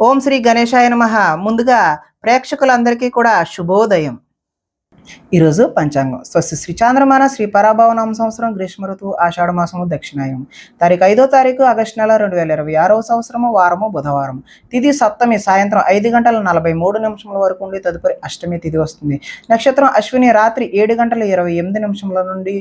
ఓం శ్రీ గణేశాయ నమః. ముందుగా ప్రేక్షకులందరికీ కూడా శుభోదయం. ఈరోజు పంచాంగం స్వస్తి శ్రీ చాంద్రమాన శ్రీ పరాభవనామ సంవత్సరం గ్రీష్మ ఋతువు ఆషాఢ మాసము దక్షిణాయం తారీఖు 5వ తారీఖు ఆగస్టు నెల 2026వ సంవత్సరము వారము బుధవారం. తిథి సప్తమి సాయంత్రం 5:43 వరకు ఉండి తదుపరి అష్టమి తిథి వస్తుంది. నక్షత్రం అశ్విని రాత్రి 7:28 నుండి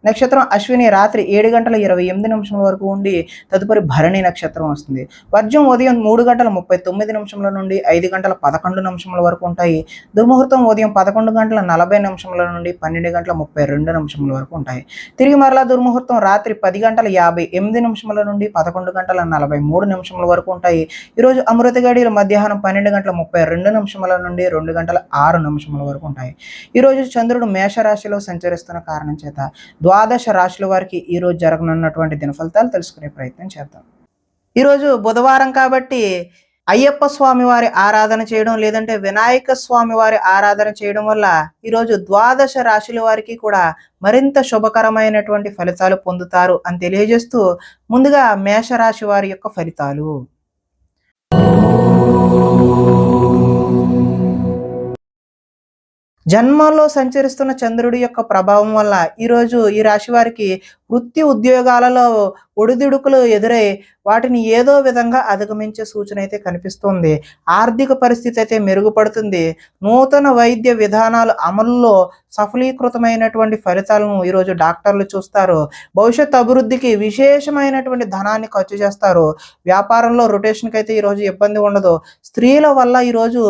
నక్షత్రం అశ్విని రాత్రి 7:28 వరకు ఉండి తదుపరి భరణి నక్షత్రం వస్తుంది. వర్జం ఉదయం 3:39 నుండి 5:11 వరకు ఉంటాయి. దుర్ముహూర్తం ఉదయం 11:40 నుండి 12:32 వరకు ఉంటాయి. తిరిగి మరలా దుర్ముహూర్తం రాత్రి 10:58 నుండి 11:43 వరకు ఉంటాయి. ఈరోజు అమృత గడియలు మధ్యాహ్నం 12:32 నుండి 2:06 వరకు ఉంటాయి. ఈరోజు చంద్రుడు మేషరాశిలో సంచరిస్తున్న కారణం చేత ద్వాదశ రాశుల వారికి ఈరోజు జరగనున్నటువంటి దిన ఫలితాలు తెలుసుకునే ప్రయత్నం చేద్దాం. ఈరోజు బుధవారం కాబట్టి అయ్యప్ప స్వామి వారి ఆరాధన చేయడం లేదంటే వినాయక స్వామి వారి ఆరాధన చేయడం వల్ల ఈరోజు ద్వాదశ రాశుల వారికి కూడా మరింత శుభకరమైనటువంటి ఫలితాలు పొందుతారు అని తెలియజేస్తూ ముందుగా మేషరాశి వారి యొక్క ఫలితాలు. జన్మంలో సంచరిస్తున్న చంద్రుడి యొక్క ప్రభావం వల్ల ఈరోజు ఈ రాశి వారికి వృత్తి ఉద్యోగాలలో ఒడిదుడుకులు ఎదురై వాటిని ఏదో విధంగా అధిగమించే సూచన అయితే కనిపిస్తుంది. ఆర్థిక పరిస్థితి అయితే మెరుగుపడుతుంది. నూతన వైద్య విధానాలు అమలులో సఫలీకృతమైనటువంటి ఫలితాలను ఈరోజు డాక్టర్లు చూస్తారు. భవిష్యత్ అభివృద్ధికి విశేషమైనటువంటి ధనాన్ని ఖర్చు చేస్తారు. వ్యాపారంలో రొటేషన్కి అయితే ఈరోజు ఇబ్బంది ఉండదు. స్త్రీల వల్ల ఈరోజు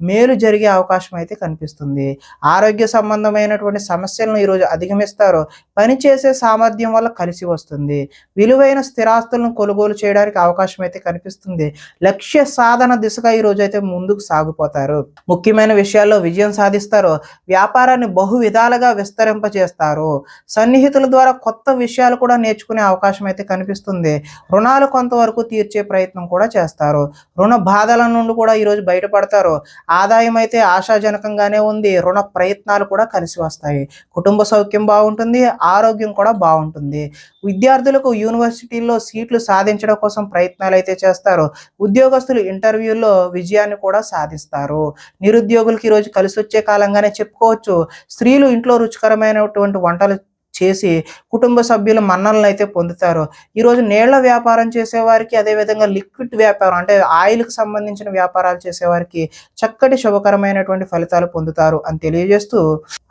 మేలు జరిగే అవకాశం అయితే కనిపిస్తుంది. ఆరోగ్య సంబంధమైనటువంటి సమస్యలను ఈరోజు అధిగమిస్తారు. పనిచేసే సామర్థ్యం వల్ల కలిసి వస్తుంది. విలువైన స్థిరాస్తులను కొనుగోలు చేయడానికి అవకాశం అయితే కనిపిస్తుంది. లక్ష్య సాధన దిశగా ఈ రోజు అయితే ముందుకు సాగిపోతారు. ముఖ్యమైన విషయాల్లో విజయం సాధిస్తారు. వ్యాపారాన్ని బహు విధాలుగా విస్తరింపజేస్తారు. సన్నిహితుల ద్వారా కొత్త విషయాలు కూడా నేర్చుకునే అవకాశం అయితే కనిపిస్తుంది. రుణాలు కొంతవరకు తీర్చే ప్రయత్నం కూడా చేస్తారు. రుణ బాధల నుండి కూడా ఈరోజు బయటపడతారు. ఆదాయం అయితే ఆశాజనకంగానే ఉంది. రుణ ప్రయత్నాలు కూడా కలిసి వస్తాయి. కుటుంబ సౌఖ్యం బాగుంటుంది. ఆరోగ్యం కూడా బాగుంటుంది. విద్యార్థులకు యూనివర్సిటీల్లో సీట్లు సాధించడం కోసం ప్రయత్నాలు అయితే చేస్తారు. ఉద్యోగస్తులు ఇంటర్వ్యూల్లో విజయాన్ని కూడా సాధిస్తారు. నిరుద్యోగులకి ఈరోజు కలిసి వచ్చే కాలంగానే చెప్పుకోవచ్చు. స్త్రీలు ఇంట్లో రుచికరమైనటువంటి వంటలు చేసి కుటుంబ సభ్యుల మన్నలను అయితే పొందుతారు. ఈరోజు నీళ్ల వ్యాపారం చేసేవారికి, అదేవిధంగా లిక్విడ్ వ్యాపారం అంటే ఆయిల్కి సంబంధించిన వ్యాపారాలు చేసేవారికి చక్కటి శుభకరమైనటువంటి ఫలితాలు పొందుతారు అని తెలియజేస్తూ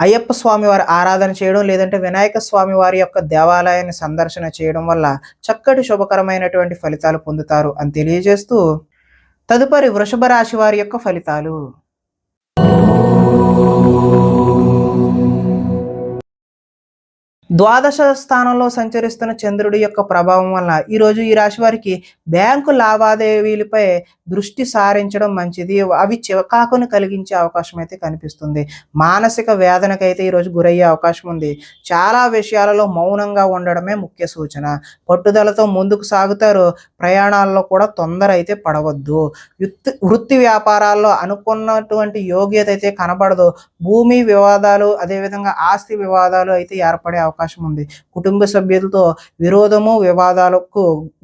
అయ్యప్ప స్వామి వారి ఆరాధన చేయడం లేదంటే వినాయక స్వామి వారి యొక్క దేవాలయాన్ని సందర్శన చేయడం వల్ల చక్కటి శుభకరమైనటువంటి ఫలితాలు పొందుతారు అని తెలియజేస్తూ తదుపరి వృషభ రాశి వారి యొక్క ఫలితాలు. ద్వాదశ స్థానంలో సంచరిస్తున్న చంద్రుడి యొక్క ప్రభావం వల్ల ఈరోజు ఈ రాశి వారికి బ్యాంకు లావాదేవీలపై దృష్టి సారించడం మంచిది. అవి చికాకును కలిగించే అవకాశం అయితే కనిపిస్తుంది. మానసిక వేదనకైతే ఈరోజు గురయ్యే అవకాశం ఉంది. చాలా విషయాలలో మౌనంగా ఉండడమే ముఖ్య సూచన. పట్టుదలతో ముందుకు సాగుతారు. ప్రయాణాల్లో కూడా తొందర అయితే పడవద్దు. వృత్తి వ్యాపారాల్లో అనుకున్నటువంటి యోగ్యత అయితే కనబడదు. భూమి వివాదాలు, అదేవిధంగా ఆస్తి వివాదాలు అయితే ఏర్పడే అవకాశం ఉంది. కుటుంబ సభ్యులతో విరోధము, వివాదాలకు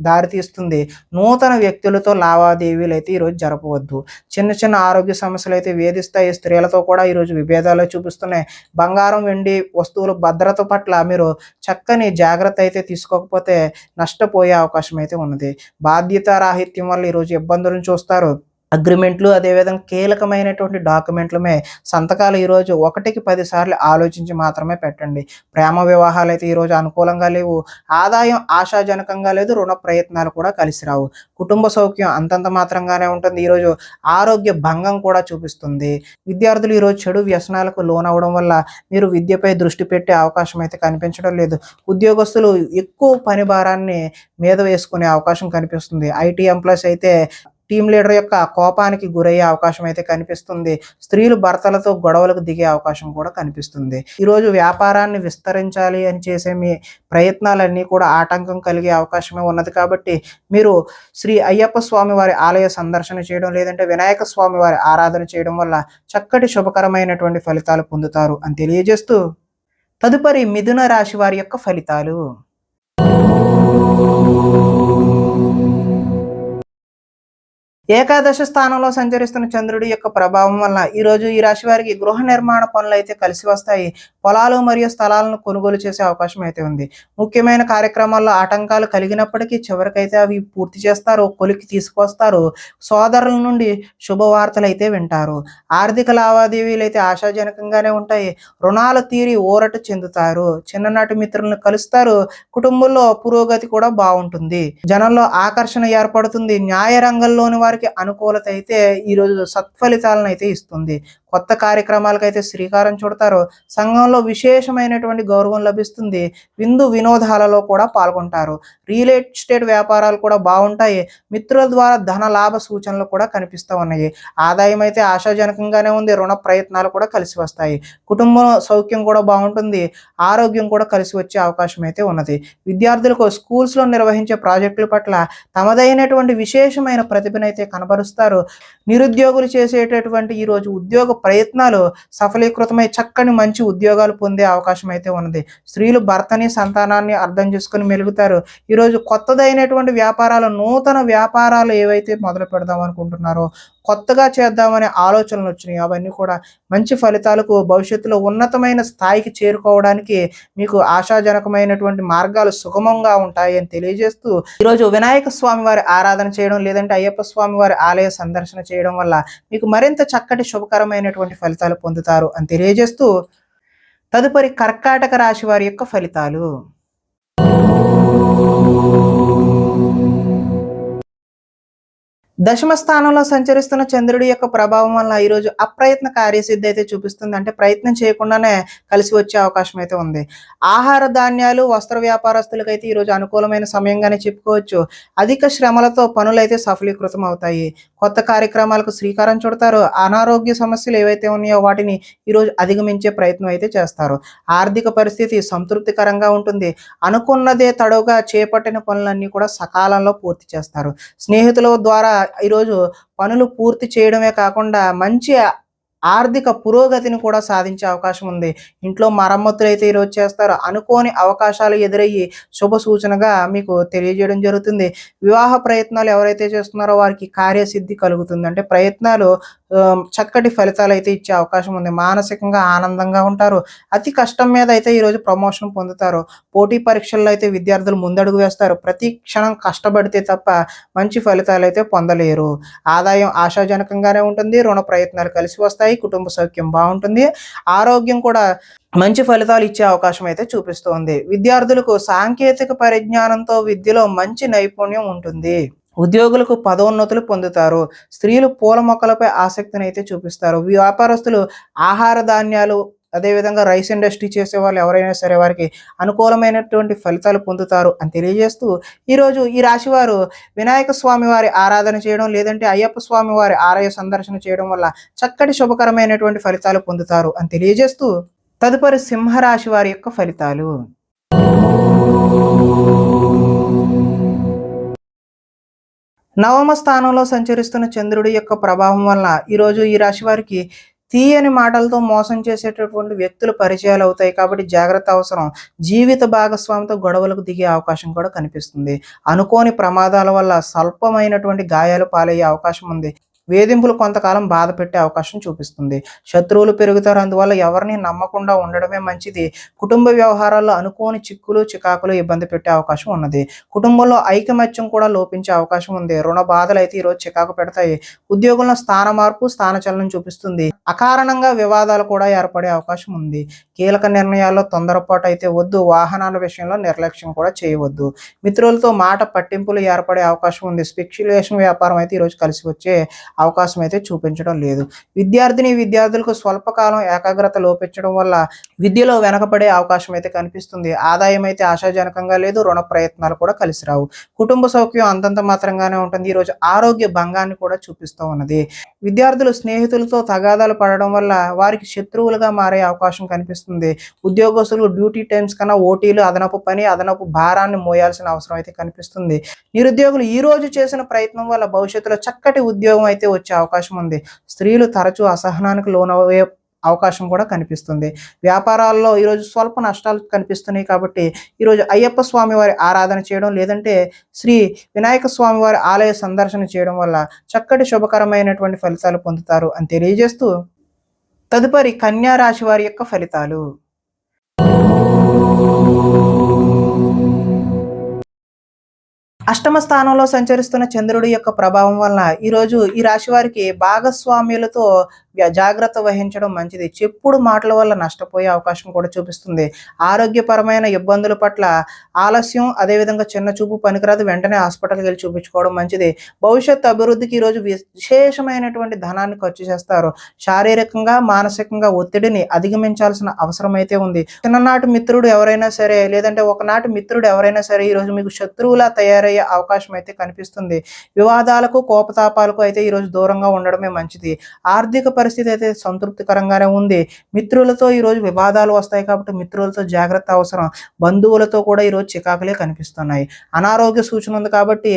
దారితీస్తుంది. నూతన వ్యక్తులతో లావాదేవీలు అయితే ఈరోజు జరపవద్దు. చిన్న చిన్న ఆరోగ్య సమస్యలు అయితే వేధిస్తాయి. స్త్రీలతో కూడా ఈరోజు విభేదాలు చూపిస్తున్నాయి. బంగారం, వెండి వస్తువుల భద్రత పట్ల మీరు చక్కని జాగ్రత్త అయితే తీసుకోకపోతే నష్టపోయే అవకాశం అయితే ఉన్నది. బాధ్యతారాహిత్యం వల్ల ఈరోజు ఇబ్బందులను చూస్తారు. అగ్రిమెంట్లు, అదేవిధంగా కీలకమైనటువంటి డాక్యుమెంట్లమే సంతకాలు ఈరోజు 1కి 10 సార్లు ఆలోచించి మాత్రమే పెట్టండి. ప్రేమ వివాహాలు అయితే ఈరోజు అనుకూలంగా లేవు. ఆదాయం ఆశాజనకంగా లేదు. రుణ ప్రయత్నాలు కూడా కలిసి రావు. కుటుంబ సౌఖ్యం అంతంత మాత్రంగానే ఉంటుంది. ఈరోజు ఆరోగ్య భంగం కూడా చూపిస్తుంది. విద్యార్థులు ఈరోజు చెడు వ్యసనాలకు లోనవడం వల్ల మీరు విద్యపై దృష్టి పెట్టే అవకాశం అయితే కనిపించడం లేదు. ఉద్యోగస్తులు ఎక్కువ పని భారాన్ని మీద వేసుకునే అవకాశం కనిపిస్తుంది. ఐటీ ఎంప్లాయీస్ అయితే టీం లీడర్ యొక్క కోపానికి గురయ్యే అవకాశం అయితే కనిపిస్తుంది. స్త్రీలు భర్తలతో గొడవలకు దిగే అవకాశం కూడా కనిపిస్తుంది. ఈరోజు వ్యాపారాన్ని విస్తరించాలి అని చేసే మీ ప్రయత్నాలన్నీ కూడా ఆటంకం కలిగే అవకాశమే ఉన్నది. కాబట్టి మీరు శ్రీ అయ్యప్ప స్వామి వారి ఆలయ సందర్శన చేయడం లేదంటే వినాయక స్వామి వారి ఆరాధన చేయడం వల్ల చక్కటి శుభకరమైనటువంటి ఫలితాలు పొందుతారు అని తెలియజేస్తూ తదుపరి మిథున రాశి వారి యొక్క ఫలితాలు. ఏకాదశ స్థానంలో సంచరిస్తున్న చంద్రుడి యొక్క ప్రభావం వలన ఈరోజు ఈ రాశి వారికి గృహ నిర్మాణ పనులు అయితే కలిసి వస్తాయి. పొలాలు మరియు స్థలాలను కొనుగోలు చేసే అవకాశం అయితే ఉంది. ముఖ్యమైన కార్యక్రమాల్లో ఆటంకాలు కలిగినప్పటికీ చివరికైతే అవి పూర్తి చేస్తారు, కొలికి తీసుకొస్తారు. సోదరుల నుండి శుభవార్తలు అయితే వింటారు. ఆర్థిక లావాదేవీలు అయితే ఆశాజనకంగానే ఉంటాయి. రుణాలు తీరి ఊరట చెందుతారు. చిన్ననాటి మిత్రులను కలుస్తారు. కుటుంబంలో పురోగతి కూడా బాగుంటుంది. జనంలో ఆకర్షణ ఏర్పడుతుంది. న్యాయ రంగంలోని వారికి అనుకూలత అయితే ఈరోజు సత్ఫలితాలను అయితే ఇస్తుంది. కొత్త కార్యక్రమాలకైతే శ్రీకారం చుడతారు. సంఘంలో విశేషమైనటువంటి గౌరవం లభిస్తుంది. విందు వినోదాలలో కూడా పాల్గొంటారు. రియల్ ఎస్టేట్ వ్యాపారాలు కూడా బాగుంటాయి. మిత్రుల ద్వారా ధన లాభ సూచనలు కూడా కనిపిస్తూ ఉన్నాయి. ఆదాయం అయితే ఆశాజనకంగానే ఉంది. రుణ ప్రయత్నాలు కూడా కలిసి వస్తాయి. కుటుంబం సౌఖ్యం కూడా బాగుంటుంది. ఆరోగ్యం కూడా కలిసి వచ్చే అవకాశం అయితే ఉన్నది. విద్యార్థులకు స్కూల్స్లో నిర్వహించే ప్రాజెక్టుల పట్ల తమదైనటువంటి విశేషమైన ప్రతిభనైతే కనబరుస్తారు. నిరుద్యోగులు చేసేటటువంటి ఈరోజు ఉద్యోగ ప్రయత్నాలు సఫలీకృతమై చక్కని మంచి ఉద్యోగాలు పొందే అవకాశం అయితే ఉన్నది. స్త్రీలు భర్తని సంతానాన్ని అర్థం చేసుకుని మెలుగుతారు. ఈరోజు కొత్తదైనటువంటి వ్యాపారాలు, నూతన వ్యాపారాలు ఏవైతే మొదలు పెడదాం అనుకుంటున్నారో, కొత్తగా చేద్దామనే ఆలోచనలు వచ్చినాయి, అవన్నీ కూడా మంచి ఫలితాలకు భవిష్యత్తులో ఉన్నతమైన స్థాయికి చేరుకోవడానికి మీకు ఆశాజనకమైనటువంటి మార్గాలు సుగమంగా ఉంటాయి అని తెలియజేస్తూ ఈరోజు వినాయక స్వామి వారి ఆరాధన చేయడం లేదంటే అయ్యప్ప స్వామి వారి ఆలయ సందర్శన చేయడం వల్ల మీకు మరింత చక్కటి శుభకరమైనటువంటి ఫలితాలు పొందుతారు అని తెలియజేస్తూ తదుపరి కర్కాటక రాశి వారి యొక్క ఫలితాలు. దశమ స్థానంలో సంచరిస్తున్న చంద్రుడి యొక్క ప్రభావం వల్ల ఈరోజు అప్రయత్న కార్యసిద్ధి అయితే చూపిస్తుంది. అంటే ప్రయత్నం చేయకుండానే కలిసి వచ్చే అవకాశం అయితే ఉంది. ఆహార ధాన్యాలు, వస్త్ర వ్యాపారస్తులకైతే ఈరోజు అనుకూలమైన సమయంగానే చెప్పుకోవచ్చు. అధిక శ్రమలతో పనులైతే సఫలీకృతం అవుతాయి. కొత్త కార్యక్రమాలకు శ్రీకారం చుడతారు. అనారోగ్య సమస్యలు ఏవైతే ఉన్నాయో వాటిని ఈరోజు అధిగమించే ప్రయత్నం అయితే చేస్తారు. ఆర్థిక పరిస్థితి సంతృప్తికరంగా ఉంటుంది. అనుకున్నదే తడవుగా చేపట్టిన పనులన్నీ కూడా సకాలంలో పూర్తి చేస్తారు. స్నేహితుల ద్వారా ఈరోజు పనులు పూర్తి చేయడమే కాకుండా మంచి ఆర్థిక పురోగతిని కూడా సాధించే అవకాశం ఉంది. ఇంట్లో మరమ్మతులు అయితే ఈరోజు చేస్తారు. అనుకోని అవకాశాలు ఎదురయ్యి శుభ సూచనగా మీకు తెలియజేయడం జరుగుతుంది. వివాహ ప్రయత్నాలు ఎవరైతే చేస్తున్నారో వారికి కార్యసిద్ధి కలుగుతుంది. అంటే ప్రయత్నాలు చక్కటి ఫలితాలు అయితే ఇచ్చే అవకాశం ఉంది. మానసికంగా ఆనందంగా ఉంటారు. అతి కష్టం మీద అయితే ఈరోజు ప్రమోషన్ పొందుతారు. పోటీ పరీక్షల్లో అయితే విద్యార్థులు ముందడుగు వేస్తారు. ప్రతి క్షణం కష్టపడితే తప్ప మంచి ఫలితాలు అయితే పొందలేరు. ఆదాయం ఆశాజనకంగానే ఉంటుంది. రుణ ప్రయత్నాలు కలిసి వస్తాయి. కుటుంబ సౌఖ్యం బాగుంటుంది. ఆరోగ్యం కూడా మంచి ఫలితాలు ఇచ్చే అవకాశం అయితే చూపిస్తోంది. విద్యార్థులకు సాంకేతిక పరిజ్ఞానంతో విద్యలో మంచి నైపుణ్యం ఉంటుంది. ఉద్యోగులకు పదోన్నతులు పొందుతారు. స్త్రీలు పూల మొక్కలపై ఆసక్తిని అయితే చూపిస్తారు. వ్యాపారస్తులు ఆహార ధాన్యాలు, అదేవిధంగా రైస్ ఇండస్ట్రీ చేసే వాళ్ళు ఎవరైనా సరే వారికి అనుకూలమైనటువంటి ఫలితాలు పొందుతారు అని తెలియజేస్తూ ఈరోజు ఈ రాశి వారు వినాయక స్వామి వారి ఆరాధన చేయడం లేదంటే అయ్యప్ప స్వామి వారి ఆలయ సందర్శన చేయడం వల్ల చక్కటి శుభకరమైనటువంటి ఫలితాలు పొందుతారు అని తెలియజేస్తూ తదుపరి సింహరాశి వారి యొక్క ఫలితాలు. నవమ స్థానంలో సంచరిస్తున్న చంద్రుడి యొక్క ప్రభావం వల్ల ఈరోజు ఈ రాశి వారికి తీయని మాటలతో మోసం చేసేటటువంటి వ్యక్తుల పరిచయాలు అవుతాయి. కాబట్టి జాగ్రత్త అవసరం. జీవిత భాగస్వామితో గొడవలకు దిగే అవకాశం కూడా కనిపిస్తుంది. అనుకోని ప్రమాదాల వల్ల స్వల్పమైనటువంటి గాయాలు పాలయ్యే అవకాశం ఉంది. వేధింపులు కొంతకాలం బాధ పెట్టే అవకాశం చూపిస్తుంది. శత్రువులు పెరుగుతారు. అందువల్ల ఎవరిని నమ్మకుండా ఉండడమే మంచిది. కుటుంబ వ్యవహారాల్లో అనుకోని చిక్కులు, చికాకులు ఇబ్బంది పెట్టే అవకాశం ఉన్నది. కుటుంబంలో ఐకమత్యం కూడా లోపించే అవకాశం ఉంది. రుణ బాధలు అయితే ఈరోజు చికాకు పెడతాయి. ఉద్యోగంలో స్థాన మార్పు, స్థానచలనం చూపిస్తుంది. అకారణంగా వివాదాలు కూడా ఏర్పడే అవకాశం ఉంది. కీలక నిర్ణయాల్లో తొందరపాటు అయితే వద్దు. వాహనాల విషయంలో నిర్లక్ష్యం కూడా చేయవద్దు. మిత్రులతో మాట పట్టింపులు ఏర్పడే అవకాశం ఉంది. స్పెక్యులేషన్ వ్యాపారం అయితే ఈరోజు కలిసి వచ్చే అవకాశం అయితే చూపించడం లేదు. విద్యార్థులకు స్వల్పకాలం ఏకాగ్రత లోపించడం వల్ల విద్యలో వెనకబడే అవకాశం అయితే కనిపిస్తుంది. ఆదాయం అయితే ఆశాజనకంగా లేదు. రుణ ప్రయత్నాలు కూడా కలిసి రావు. కుటుంబ సౌఖ్యం అంతంత మాత్రంగానే ఉంటుంది. ఈరోజు ఆరోగ్య భంగాన్ని కూడా చూపిస్తూ ఉన్నది. విద్యార్థులు స్నేహితులతో తగాదాలు పడడం వల్ల వారికి శత్రువులుగా మారే అవకాశం కనిపిస్తుంది. ఉద్యోగస్తులు డ్యూటీ టైమ్స్ కన్నా ఓటీలు, అదనపు పని, అదనపు భారాన్ని మోయాల్సిన అవసరం అయితే కనిపిస్తుంది. నిరుద్యోగులు ఈ రోజు చేసిన ప్రయత్నం వల్ల భవిష్యత్తులో చక్కటి ఉద్యోగం అయితే వచ్చే అవకాశం ఉంది. స్త్రీలు తరచూ అసహనానికి లోనయ్యే అవకాశం కూడా కనిపిస్తుంది. వ్యాపారాల్లో ఈరోజు స్వల్ప నష్టాలు కనిపిస్తున్నాయి కాబట్టి ఈరోజు అయ్యప్ప స్వామి వారి ఆరాధన చేయడం, లేదంటే శ్రీ వినాయక స్వామి వారి ఆలయ సందర్శన చేయడం వల్ల చక్కటి శుభకరమైనటువంటి ఫలితాలు పొందుతారు అని తెలియజేస్తూ, తదుపరి కన్యా రాశి వారి యొక్క ఫలితాలు. అష్టమ స్థానంలో సంచరిస్తున్న చంద్రుడి యొక్క ప్రభావం వలన ఈరోజు ఈ రాశి వారికి భాగస్వామ్యులతో జాగ్రత్త వహించడం మంచిది. చెప్పుడు మాటల వల్ల నష్టపోయే అవకాశం కూడా చూపిస్తుంది. ఆరోగ్యపరమైన ఇబ్బందుల పట్ల ఆలస్యం, అదేవిధంగా చిన్న చూపు పనికిరాదు, వెంటనే హాస్పిటల్కి వెళ్ళి చూపించుకోవడం మంచిది. భవిష్యత్తు అభివృద్ధికి ఈరోజు విశేషమైనటువంటి ధనాన్ని ఖర్చు చేస్తారు. శారీరకంగా మానసికంగా ఒత్తిడిని అధిగమించాల్సిన అవసరం అయితే ఉంది. చిన్ననాటి మిత్రుడు ఎవరైనా సరే, లేదంటే ఒకనాటి మిత్రుడు ఎవరైనా సరే ఈరోజు మీకు శత్రువులా తయారయ్యే అవకాశం అయితే కనిపిస్తుంది. వివాదాలకు కోపతాపాలకు అయితే ఈరోజు దూరంగా ఉండడమే మంచిది. ఆర్థిక పరిస్థితి అయితే సంతృప్తికరంగానే ఉంది. మిత్రులతో ఈరోజు వివాదాలు వస్తాయి కాబట్టి మిత్రులతో జాగ్రత్త అవసరం. బంధువులతో కూడా ఈరోజు చికాకులే కనిపిస్తున్నాయి. అనారోగ్య సూచన ఉంది కాబట్టి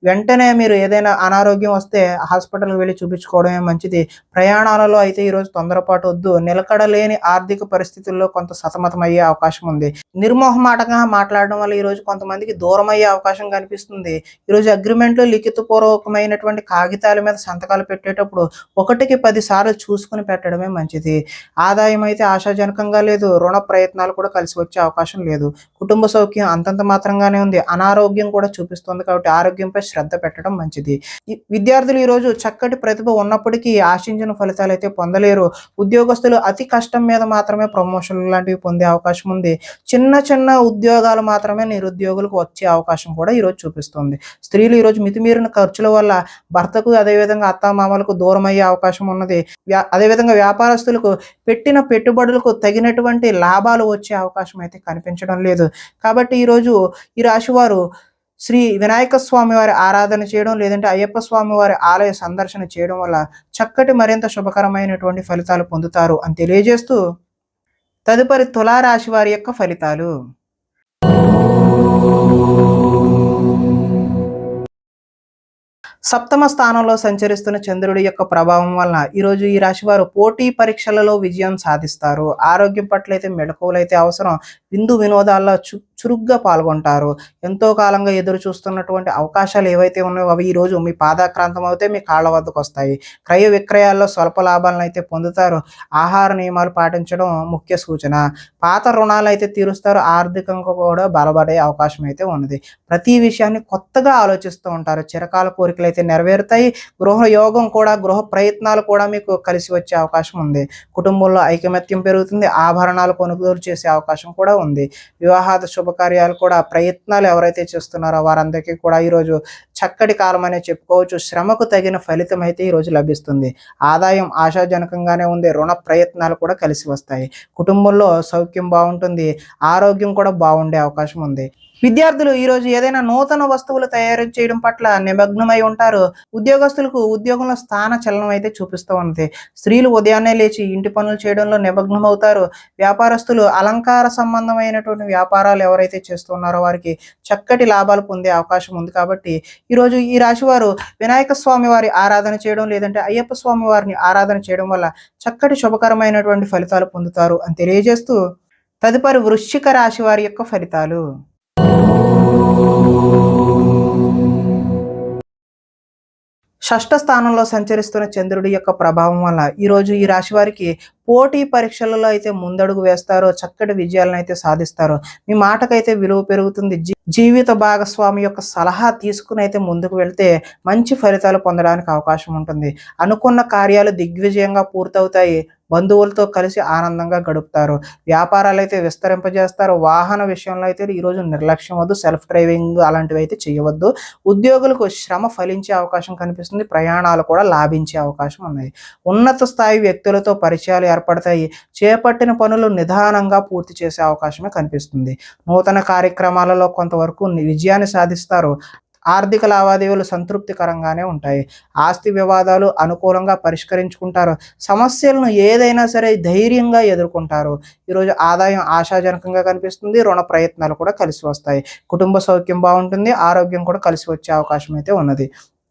వెంటనే మీరు ఏదైనా అనారోగ్యం వస్తే హాస్పిటల్కి వెళ్ళి చూపించుకోవడమే మంచిది. ప్రయాణాలలో అయితే ఈరోజు తొందరపాటు వద్దు. నిలకడలేని ఆర్థిక పరిస్థితుల్లో కొంత సతమతం అయ్యే అవకాశం ఉంది. నిర్మోహమాటంగా మాట్లాడడం వల్ల ఈరోజు కొంతమందికి దూరం అయ్యే అవకాశం కనిపిస్తుంది. ఈరోజు అగ్రిమెంట్లు లిఖితపూర్వకమైనటువంటి కాగితాల మీద సంతకాలు పెట్టేటప్పుడు 1కి 10 సార్లు చూసుకుని పెట్టడమే మంచిది. ఆదాయం అయితే ఆశాజనకంగా లేదు. రుణ ప్రయత్నాలు కూడా కలిసి వచ్చే అవకాశం లేదు. కుటుంబ సౌఖ్యం అంతంత మాత్రంగానే ఉంది. అనారోగ్యం కూడా చూపిస్తుంది కాబట్టి ఆరోగ్యంపై శ్రద్ధ పెట్టడం మంచిది. విద్యార్థులు ఈరోజు చక్కటి ప్రతిభ ఉన్నప్పటికీ ఆశించిన ఫలితాలు అయితే పొందలేరు. ఉద్యోగస్తులు అతి కష్టం మీద మాత్రమే ప్రమోషన్లు లాంటివి పొందే అవకాశం ఉంది. చిన్న చిన్న ఉద్యోగాలు మాత్రమే నిరుద్యోగులకు వచ్చే అవకాశం కూడా ఈరోజు చూపిస్తుంది. స్త్రీలు ఈరోజు మితిమీరిన ఖర్చుల వల్ల భర్తకు, అదేవిధంగా అత్తామామలకు దూరం అయ్యే అవకాశం ఉన్నది. అదేవిధంగా వ్యాపారస్తులకు పెట్టిన పెట్టుబడులకు తగినటువంటి లాభాలు వచ్చే అవకాశం అయితే కనిపించడం లేదు. కాబట్టి ఈరోజు ఈ రాశి వారు శ్రీ వినాయక స్వామి వారి ఆరాధన చేయడం, లేదంటే అయ్యప్ప స్వామి వారి ఆలయ సందర్శన చేయడం వల్ల చక్కటి మరింత శుభకరమైనటువంటి ఫలితాలు పొందుతారు అని తెలియజేస్తూ, తదుపరి తులారాశి వారి యొక్క ఫలితాలు. సప్తమ స్థానంలో సంచరిస్తున్న చంద్రుడి యొక్క ప్రభావం వలన ఈరోజు ఈ రాశి వారు పోటీ పరీక్షలలో విజయం సాధిస్తారు. ఆరోగ్యం పట్ల అయితే మెళకువలైతే అవసరం. విందు వినోదాల్లో చురుగ్గా పాల్గొంటారు. ఎంతో కాలంగా ఎదురు చూస్తున్నటువంటి అవకాశాలు ఏవైతే ఉన్నాయో అవి ఈరోజు మీ పాదాక్రాంతం అవుతే మీ కాళ్ళ వద్దకు వస్తాయి. క్రయ విక్రయాల్లో స్వల్ప లాభాలను అయితే పొందుతారు. ఆహార నియమాలు పాటించడం ముఖ్య సూచన. పాత రుణాలు అయితే తీరుస్తారు. ఆర్థికంగా కూడా బలపడే అవకాశం అయితే ఉన్నది. ప్రతి విషయాన్ని కొత్తగా ఆలోచిస్తూ ఉంటారు. చిరకాల కోరికలు అయితే నెరవేరుతాయి. గృహ యోగం కూడా, గృహ ప్రయత్నాలు కూడా మీకు కలిసి వచ్చే అవకాశం ఉంది. కుటుంబంలో ఐకమత్యం పెరుగుతుంది. ఆభరణాలు కొనుగోలు చేసే అవకాశం కూడా ఉంది. వివాహాద శుభకార్యాలు కూడా ప్రయత్నాలు ఎవరైతే చేస్తున్నారో వారందరికీ కూడా ఈరోజు చక్కటి కాలం అనే చెప్పుకోవచ్చు. శ్రమకు తగిన ఫలితం అయితే ఈరోజు లభిస్తుంది. ఆదాయం ఆశాజనకంగానే ఉంది. రుణ ప్రయత్నాలు కూడా కలిసి వస్తాయి. కుటుంబంలో సౌఖ్యం బాగుంటుంది. ఆరోగ్యం కూడా బాగుండే అవకాశం ఉంది. విద్యార్థులు ఈరోజు ఏదైనా నూతన వస్తువులు తయారు చేయడం పట్ల నిమగ్నమై ఉంటారు. ఉద్యోగస్తులకు ఉద్యోగంలో స్థాన చలనం అయితే చూపిస్తూ ఉంది. స్త్రీలు ఉదయాన్నే లేచి ఇంటి పనులు చేయడంలో నిమగ్నమవుతారు. వ్యాపారస్తులు అలంకార సంబంధమైనటువంటి వ్యాపారాలు ఎవరైతే చేస్తున్నారో వారికి చక్కటి లాభాలు పొందే అవకాశం ఉంది. కాబట్టి ఈరోజు ఈ రాశి వారు వినాయక స్వామి వారి ఆరాధన చేయడం, లేదంటే అయ్యప్ప స్వామి వారిని ఆరాధన చేయడం వల్ల చక్కటి శుభకరమైనటువంటి ఫలితాలు పొందుతారు అని తెలియజేస్తూ, తదుపరి వృశ్చిక రాశి వారి యొక్క ఫలితాలు. షష్ఠ స్థానంలో సంచరిస్తున్న చంద్రుడి యొక్క ప్రభావం వల్ల ఈరోజు ఈ రాశి వారికి పోటీ పరీక్షలలో అయితే ముందడుగు వేస్తారో, చక్కటి విజయాలను అయితే సాధిస్తారు. మీ మాటకైతే విలువ పెరుగుతుంది. జీవిత భాగస్వామి యొక్క సలహా తీసుకుని అయితే ముందుకు వెళ్తే మంచి ఫలితాలు పొందడానికి అవకాశం ఉంటుంది. అనుకున్న కార్యాలు దిగ్విజయంగా పూర్తవుతాయి. బంధువులతో కలిసి ఆనందంగా గడుపుతారు. వ్యాపారాలు అయితే విస్తరింపజేస్తారు. వాహన విషయంలో అయితే ఈరోజు నిర్లక్ష్యం వద్దు. సెల్ఫ్ డ్రైవింగ్ అలాంటివి అయితే చేయవద్దు. ఉద్యోగులకు శ్రమ ఫలించే అవకాశం కనిపిస్తుంది. ప్రయాణాలు కూడా లాభించే అవకాశం ఉన్నాయి. ఉన్నత స్థాయి వ్యక్తులతో పరిచయాలు ఏర్పడతాయి. చేపట్టిన పనులు నిదానంగా పూర్తి చేసే అవకాశమే కనిపిస్తుంది. నూతన కార్యక్రమాలలో కొంతవరకు విజయాన్ని సాధిస్తారు. ఆర్థిక లావాదేవీలు సంతృప్తికరంగానే ఉంటాయి. ఆస్తి వివాదాలు అనుకూలంగా పరిష్కరించుకుంటారు. సమస్యలను ఏదైనా సరే ధైర్యంగా ఎదుర్కొంటారు. ఈరోజు ఆదాయం ఆశాజనకంగా కనిపిస్తుంది. రుణ ప్రయత్నాలు కూడా కలిసి వస్తాయి. కుటుంబ సౌఖ్యం బాగుంటుంది. ఆరోగ్యం కూడా కలిసి వచ్చే అవకాశం అయితే ఉన్నది.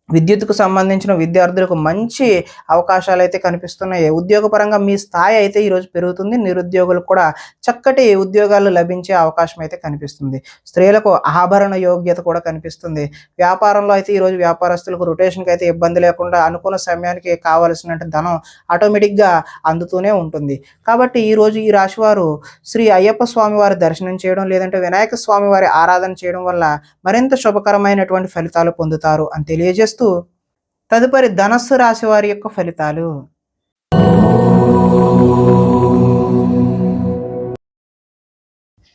విద్యుత్కు సంబంధించిన విద్యార్థులకు మంచి అవకాశాలు అయితే కనిపిస్తున్నాయి. ఉద్యోగపరంగా మీ స్థాయి అయితే ఈరోజు పెరుగుతుంది. నిరుద్యోగులకు కూడా చక్కటి ఉద్యోగాలు లభించే అవకాశం అయితే కనిపిస్తుంది. స్త్రీలకు ఆభరణ యోగ్యత కూడా కనిపిస్తుంది. వ్యాపారంలో అయితే ఈరోజు వ్యాపారస్తులకు రొటేషన్కి అయితే ఇబ్బంది లేకుండా అనుకున్న సమయానికి కావలసిన ధనం ఆటోమేటిక్గా అందుతూనే ఉంటుంది. కాబట్టి ఈరోజు ఈ రాశివారు శ్రీ అయ్యప్ప స్వామి వారి దర్శనం చేయడం, లేదంటే వినాయక స్వామి వారి ఆరాధన చేయడం వల్ల మరింత శుభకరమైనటువంటి ఫలితాలు పొందుతారు అని తెలియజేస్తూ, తదుపరి ధనస్సు రాశి వారి యొక్క ఫలితాలు.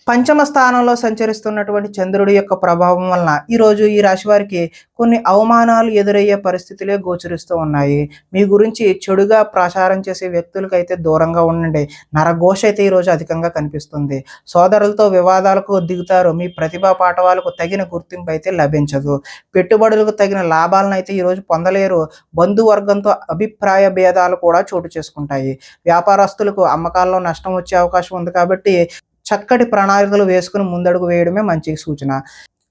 పంచమ స్థానంలో సంచరిస్తున్నటువంటి చంద్రుడి యొక్క ప్రభావం వలన ఈరోజు ఈ రాశి వారికి కొన్ని అవమానాలు ఎదురయ్యే పరిస్థితులే గోచరిస్తూ ఉన్నాయి. మీ గురించి చెడుగా ప్రచారం చేసే వ్యక్తులకైతే దూరంగా ఉండండి. నరఘోష అయితే ఈరోజు అధికంగా కనిపిస్తుంది. సోదరులతో వివాదాలకు దిగుతారు. మీ ప్రతిభా పాఠవాలకు తగిన గుర్తింపు అయితే లభించదు. పెట్టుబడులకు తగిన లాభాలను అయితే ఈరోజు పొందలేరు. బంధువర్గంతో అభిప్రాయ భేదాలు కూడా చోటు చేసుకుంటాయి. వ్యాపారస్తులకు అమ్మకాల్లో నష్టం వచ్చే అవకాశం ఉంది. కాబట్టి చక్కటి ప్రణాళికలు వేసుకుని ముందడుగు వేయడమే మంచి సూచన.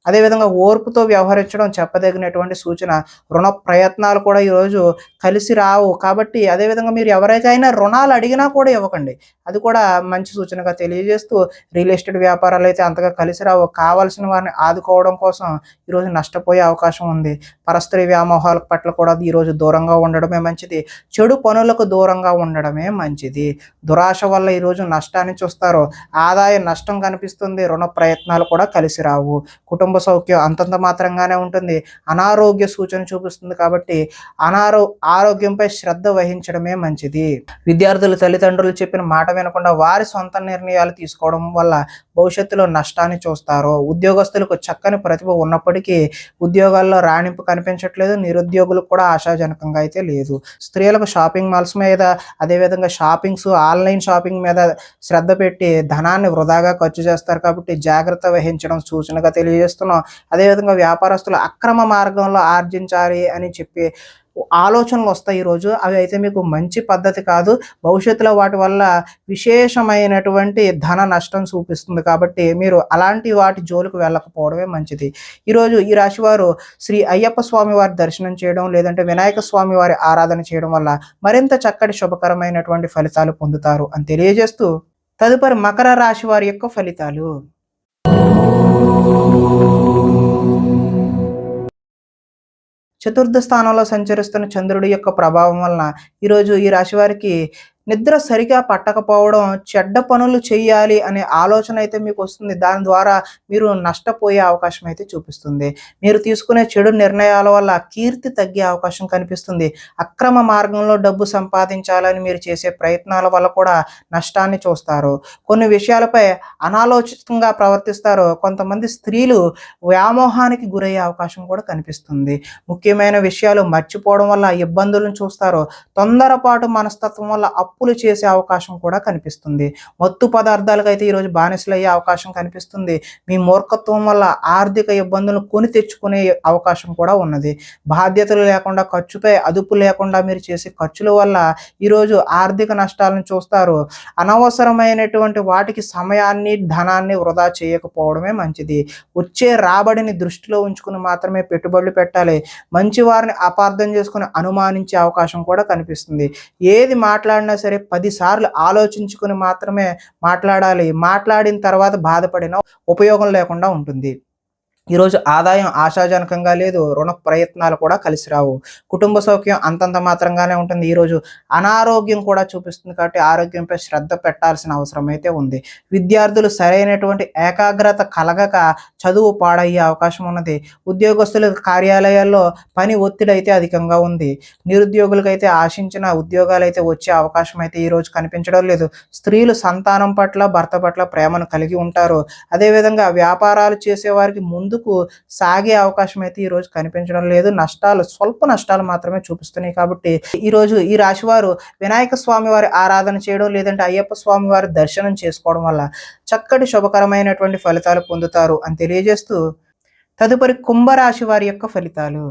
అదేవిధంగా ఓర్పుతో వ్యవహరించడం చెప్పదగినటువంటి సూచన. రుణ ప్రయత్నాలు కూడా ఈరోజు కలిసి రావు. కాబట్టి అదేవిధంగా మీరు ఎవరికైనా రుణాలు అడిగినా కూడా ఇవ్వకండి. అది కూడా మంచి సూచనగా తెలియజేస్తూ, రియల్ ఎస్టేట్ వ్యాపారాలు అయితే అంతగా కలిసి రావు. కావాల్సిన వారిని ఆదుకోవడం కోసం ఈరోజు నష్టపోయే అవకాశం ఉంది. పరస్త్రీ వ్యామోహాల పట్ల కూడా ఈరోజు దూరంగా ఉండడమే మంచిది. చెడు పనులకు దూరంగా ఉండడమే మంచిది. దురాశ వల్ల ఈరోజు నష్టాన్ని చూస్తారు. ఆదాయ నష్టం కనిపిస్తుంది. రుణ ప్రయత్నాలు కూడా కలిసి రావు. కుటుంబ సౌఖ్యం అంతంత మాత్రంగానే ఉంటుంది. అనారోగ్య సూచన చూపిస్తుంది. కాబట్టి ఆరోగ్యంపై శ్రద్ధ వహించడమే మంచిది. విద్యార్థులు తల్లిదండ్రులు చెప్పిన మాట వినకుండా వారి సొంత నిర్ణయాలు తీసుకోవడం వల్ల భవిష్యత్తులో నష్టాన్ని చూస్తారు. ఉద్యోగస్తులకు చక్కని ప్రతిభ ఉన్నప్పటికీ ఉద్యోగాల్లో రాణింపు కనిపించట్లేదు. నిరుద్యోగులకు కూడా ఆశాజనకంగా అయితే లేదు. స్త్రీలకు షాపింగ్ మాల్స్ మీద, అదేవిధంగా ఆన్లైన్ షాపింగ్ మీద శ్రద్ధ పెట్టి ధనాన్ని వృధాగా ఖర్చు చేస్తారు. కాబట్టి జాగ్రత్త వహించడం సూచనగా తెలియజేస్తున్నాం. అదేవిధంగా వ్యాపారస్తులు అక్రమ మార్గంలో ఆర్జించాలి అని చెప్పి ఆలోచనలు వస్తాయి ఈరోజు. అవి అయితే మీకు మంచి పద్ధతి కాదు. భవిష్యత్తులో వాటి వల్ల విశేషమైనటువంటి ధన నష్టం చూపిస్తుంది. కాబట్టి మీరు అలాంటి వాటి జోలికి వెళ్ళకపోవడమే మంచిది. ఈరోజు ఈ రాశివారు శ్రీ అయ్యప్ప స్వామి వారి దర్శనం చేయడం, లేదంటే వినాయక స్వామి వారి ఆరాధన చేయడం వల్ల మరింత చక్కటి శుభకరమైనటువంటి ఫలితాలు పొందుతారు అని తెలియజేస్తూ, తదుపరి మకర రాశి వారి యొక్క ఫలితాలు. చతుర్థ స్థానంలో సంచరిస్తున్న చంద్రుడి యొక్క ప్రభావం వలన ఈరోజు ఈ రాశి వారికి నిద్ర సరిగా పట్టకపోవడం, చెడ్డ పనులు చేయాలి అనే ఆలోచన అయితే మీకు వస్తుంది. దాని ద్వారా మీరు నష్టపోయే అవకాశం అయితే చూపిస్తుంది. మీరు తీసుకునే చెడు నిర్ణయాల వల్ల కీర్తి తగ్గే అవకాశం కనిపిస్తుంది. అక్రమ మార్గంలో డబ్బు సంపాదించాలని మీరు చేసే ప్రయత్నాల వల్ల కూడా నష్టాన్ని చూస్తారు. కొన్ని విషయాలపై అనాలోచితంగా ప్రవర్తిస్తారు. కొంతమంది స్త్రీలు వ్యామోహానికి గురయ్యే అవకాశం కూడా కనిపిస్తుంది. ముఖ్యమైన విషయాలు మర్చిపోవడం వల్ల ఇబ్బందులను చూస్తారు. తొందరపాటు మనస్తత్వం వల్ల అప్పులు చేసే అవకాశం కూడా కనిపిస్తుంది. మత్తు పదార్థాలకు అయితే ఈరోజు బానిసలయ్యే అవకాశం కనిపిస్తుంది. మీ మూర్ఖత్వం వల్ల ఆర్థిక ఇబ్బందులను కొని తెచ్చుకునే అవకాశం కూడా ఉన్నది. బాధ్యతలు లేకుండా, ఖర్చుపై అదుపు లేకుండా మీరు చేసే ఖర్చుల వల్ల ఈరోజు ఆర్థిక నష్టాలను చూస్తారు. అనవసరమైనటువంటి వాటికి సమయాన్ని, ధనాన్ని వృధా చేయకపోవడమే మంచిది. వచ్చే రాబడిని దృష్టిలో ఉంచుకుని మాత్రమే పెట్టుబడులు పెట్టాలి. మంచి వారిని అపార్థం చేసుకుని అనుమానించే అవకాశం కూడా కనిపిస్తుంది. ఏది మాట్లాడినా సరే 10 సార్లు ఆలోచించుకుని మాత్రమే మాట్లాడాలి. మాట్లాడిన తర్వాత బాధపడిన ఉపయోగం లేకుండా ఉంటుంది. ఈరోజు ఆదాయం ఆశాజనకంగా లేదు. రుణ ప్రయత్నాలు కూడా కలిసి రావు. కుటుంబ సౌఖ్యం అంతంత మాత్రంగానే ఉంటుంది. ఈరోజు అనారోగ్యం కూడా చూపిస్తుంది. కాబట్టి ఆరోగ్యంపై శ్రద్ధ పెట్టాల్సిన అవసరం అయితే ఉంది. విద్యార్థులు సరైనటువంటి ఏకాగ్రత కలగక చదువు పాడయ్యే అవకాశం ఉన్నది. ఉద్యోగస్తుల కార్యాలయాల్లో పని ఒత్తిడి అయితే అధికంగా ఉంది. నిరుద్యోగులకైతే ఆశించిన ఉద్యోగాలు అయితే వచ్చే అవకాశం అయితే ఈరోజు కనిపించడం లేదు. స్త్రీలు సంతానం పట్ల, భర్త పట్ల ప్రేమను కలిగి ఉంటారు. అదేవిధంగా వ్యాపారాలు చేసేవారికి ముందుకు సాగే అవకాశం అయితే ఈరోజు కనిపించడం లేదు. స్వల్ప నష్టాలు మాత్రమే చూపిస్తున్నాయి. కాబట్టి ఈరోజు ఈ రాశి వారు వినాయక స్వామి వారి ఆరాధన చేయడం, లేదంటే అయ్యప్ప స్వామి వారి దర్శనం చేసుకోవడం వల్ల చక్కటి శుభకరమైనటువంటి ఫలితాలు పొందుతారు అని తెలియజేస్తూ, తదుపరి కుంభరాశి వారి యొక్క ఫలితాలు.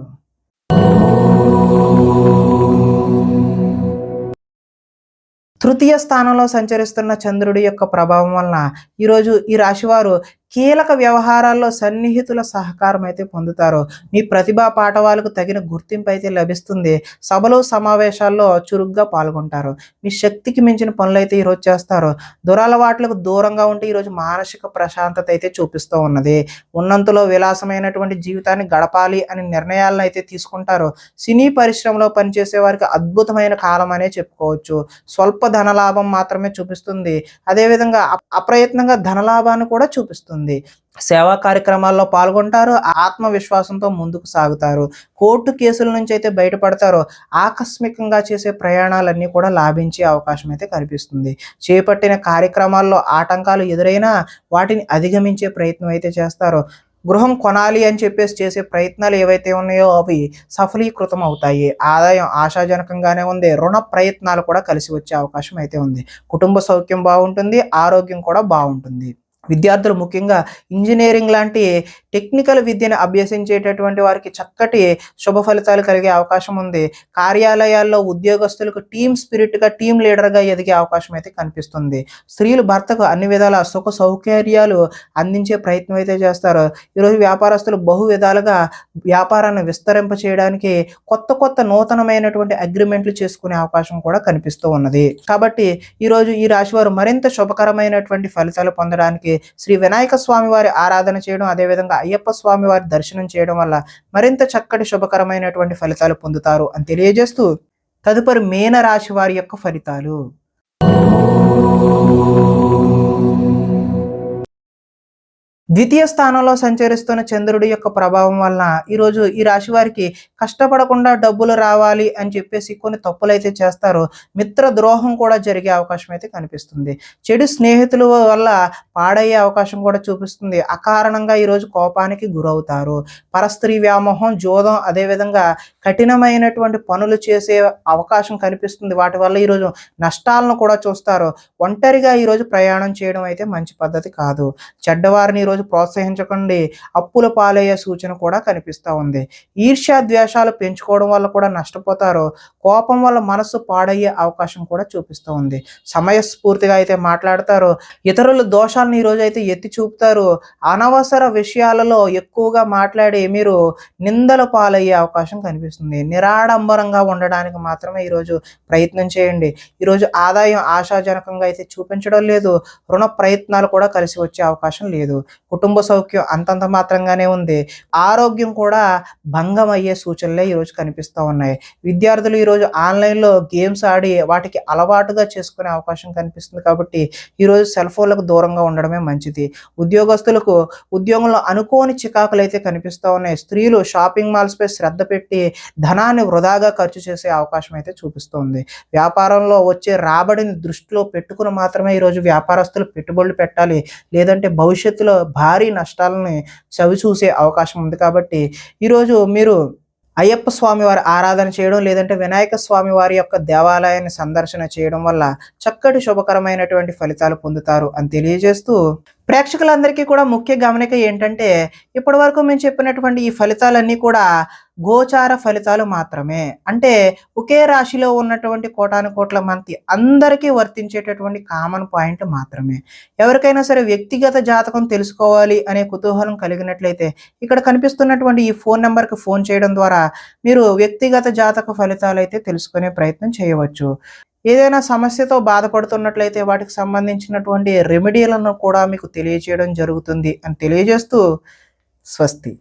తృతీయ స్థానంలో సంచరిస్తున్న చంద్రుడి యొక్క ప్రభావం వలన ఈరోజు ఈ రాశివారు కీలక వ్యవహారాల్లో సన్నిహితుల సహకారం అయితే పొందుతారు. మీ ప్రతిభా పాటవాలకు తగిన గుర్తింపు అయితే లభిస్తుంది. సభలు సమావేశాల్లో చురుగ్గా పాల్గొంటారు. మీ శక్తికి మించిన పనులైతే ఈరోజు చేస్తారు. దురలవాట్లకు దూరంగా ఉంటే ఈరోజు మానసిక ప్రశాంతత అయితే చూపిస్తూ ఉన్నది. ఉన్నంతలో విలాసమైనటువంటి జీవితాన్ని గడపాలి అని నిర్ణయాలను అయితే తీసుకుంటారు. సినీ పరిశ్రమలో పనిచేసే వారికి అద్భుతమైన కాలం అనే చెప్పుకోవచ్చు. స్వల్ప ధనలాభం మాత్రమే చూపిస్తుంది. అదేవిధంగా అప్రయత్నంగా ధనలాభాన్ని కూడా చూపిస్తుంది. సేవా కార్యక్రమాల్లో పాల్గొంటారు. ఆత్మవిశ్వాసంతో ముందుకు సాగుతారు. కోర్టు కేసుల నుంచి అయితే బయటపడతారు. ఆకస్మికంగా చేసే ప్రయాణాలన్నీ కూడా లాభించే అవకాశం అయితే కనిపిస్తుంది. చేపట్టిన కార్యక్రమాల్లో ఆటంకాలు ఎదురైనా వాటిని అధిగమించే ప్రయత్నం అయితే చేస్తారు. గృహం కొనాలి అని చెప్పేసి చేసే ప్రయత్నాలు ఏవైతే ఉన్నాయో అవి సఫలీకృతం అవుతాయి. ఆదాయం ఆశాజనకంగానే ఉంది. రుణ ప్రయత్నాలు కూడా కలిసి వచ్చే అవకాశం అయితే ఉంది. కుటుంబ సౌఖ్యం బాగుంటుంది. ఆరోగ్యం కూడా బాగుంటుంది. విద్యార్థులు ముఖ్యంగా ఇంజనీరింగ్ లాంటి టెక్నికల్ విద్యను అభ్యసించేటటువంటి వారికి చక్కటి శుభ ఫలితాలు కలిగే అవకాశం ఉంది. కార్యాలయాల్లో ఉద్యోగస్తులకు టీమ్ స్పిరిట్గా, టీమ్ లీడర్గా ఎదిగే అవకాశం అయితే కనిపిస్తుంది. స్త్రీలు భర్తకు అన్ని విధాల సుఖ సౌకర్యాలు అందించే ప్రయత్నం అయితే చేస్తారు. ఈరోజు వ్యాపారస్తులు బహు విధాలుగా వ్యాపారాన్ని విస్తరింప చేయడానికి కొత్త నూతనమైనటువంటి అగ్రిమెంట్లు చేసుకునే అవకాశం కూడా కనిపిస్తూ ఉన్నది. కాబట్టి ఈరోజు ఈ రాశి వారు మరింత శుభకరమైనటువంటి ఫలితాలు పొందడానికి శ్రీ వినాయక స్వామి వారి ఆరాధన చేయడం, అదేవిధంగా అయ్యప్ప స్వామి వారి దర్శనం చేయడం వల్ల మరింత చక్కటి శుభకరమైనటువంటి ఫలితాలు పొందుతారు అని తెలియజేస్తూ తదుపరి మీన రాశి వారి యొక్క ఫలితాలు. ద్వితీయ స్థానంలో సంచరిస్తున్న చంద్రుడి యొక్క ప్రభావం వలన ఈరోజు ఈ రాశి వారికి కష్టపడకుండా డబ్బులు రావాలి అని చెప్పేసి కొన్ని తప్పులు అయితే చేస్తారు. మిత్ర ద్రోహం కూడా జరిగే అవకాశం అయితే కనిపిస్తుంది. చెడు స్నేహితుల వల్ల పాడయ్యే అవకాశం కూడా చూపిస్తుంది. అకారణంగా ఈరోజు కోపానికి గురవుతారు. పరస్త్రీ వ్యామోహం, జోదం, అదేవిధంగా కఠినమైనటువంటి పనులు చేసే అవకాశం కనిపిస్తుంది. వాటి వల్ల ఈరోజు నష్టాలను కూడా చూస్తారు. ఒంటరిగా ఈరోజు ప్రయాణం చేయడం అయితే మంచి పద్ధతి కాదు. చెడ్డవారిని ఈరోజు ప్రోత్సహించకండి. అప్పుల పాలయ్యే సూచన కూడా కనిపిస్తూ ఉంది. ఈర్ష్యా ద్వేషాలు పెంచుకోవడం వల్ల కూడా నష్టపోతారు. కోపం వల్ల మనసు పాడయ్యే అవకాశం కూడా చూపిస్తూ ఉంది. సమయస్ఫూర్తిగా అయితే మాట్లాడతారు. ఇతరుల దోషాలను ఈరోజు అయితే ఎత్తి చూపుతారు. అనవసర విషయాలలో ఎక్కువగా మాట్లాడి మీరు నిందల పాలయ్యే అవకాశం కనిపిస్తుంది. నిరాడంబరంగా ఉండడానికి మాత్రమే ఈరోజు ప్రయత్నం చేయండి. ఈరోజు ఆదాయం ఆశాజనకంగా అయితే చూపించడం లేదు. రుణ ప్రయత్నాలు కూడా కలిసి వచ్చే అవకాశం లేదు. కుటుంబ సౌఖ్యం అంతంత మాత్రంగానే ఉంది. ఆరోగ్యం కూడా భంగం అయ్యే సూచనలే ఈరోజు కనిపిస్తూ ఉన్నాయి. విద్యార్థులు ఈరోజు ఆన్లైన్లో గేమ్స్ ఆడి వాటికి అలవాటుగా చేసుకునే అవకాశం కనిపిస్తుంది. కాబట్టి ఈరోజు సెల్ ఫోన్లకు దూరంగా ఉండడమే మంచిది. ఉద్యోగస్తులకు ఉద్యోగంలో అనుకోని చికాకులు అయితే కనిపిస్తూ ఉన్నాయి. స్త్రీలు షాపింగ్ మాల్స్పై శ్రద్ధ పెట్టి ధనాన్ని వృధాగా ఖర్చు చేసే అవకాశం అయితే చూపిస్తుంది. వ్యాపారంలో వచ్చే రాబడిని దృష్టిలో పెట్టుకుని మాత్రమే ఈరోజు వ్యాపారస్తులు పెట్టుబడులు పెట్టాలి. లేదంటే భవిష్యత్తులో భారీ నష్టాలని చవిచూసే అవకాశం ఉంది. కాబట్టి ఈరోజు మీరు అయ్యప్ప స్వామి వారి ఆరాధన చేయడం, లేదంటే వినాయక స్వామి వారి యొక్క దేవాలయాన్ని సందర్శన చేయడం వల్ల చక్కటి శుభకరమైనటువంటి ఫలితాలు పొందుతారు అని తెలియజేస్తూ ప్రేక్షకులందరికీ కూడా ముఖ్య గమనిక ఏంటంటే ఇప్పటి వరకు మేము చెప్పినటువంటి ఈ ఫలితాలన్నీ కూడా గోచార ఫలితాలు మాత్రమే. అంటే ఒకే రాశిలో ఉన్నటువంటి కోటాను కోట్ల మంది అందరికీ వర్తించేటటువంటి కామన్ పాయింట్ మాత్రమే. ఎవరికైనా సరే వ్యక్తిగత జాతకం తెలుసుకోవాలి అనే కుతూహలం కలిగినట్లయితే ఇక్కడ కనిపిస్తున్నటువంటి ఈ ఫోన్ నెంబర్కి ఫోన్ చేయడం ద్వారా మీరు వ్యక్తిగత జాతక ఫలితాలు అయితే తెలుసుకునే ప్రయత్నం చేయవచ్చు. ఏదైనా సమస్యతో బాధపడుతున్నట్లయితే వాటికి సంబంధించినటువంటి రెమెడీలను కూడా మీకు తెలియజేయడం జరుగుతుంది అని తెలియజేస్తూ స్వస్తి.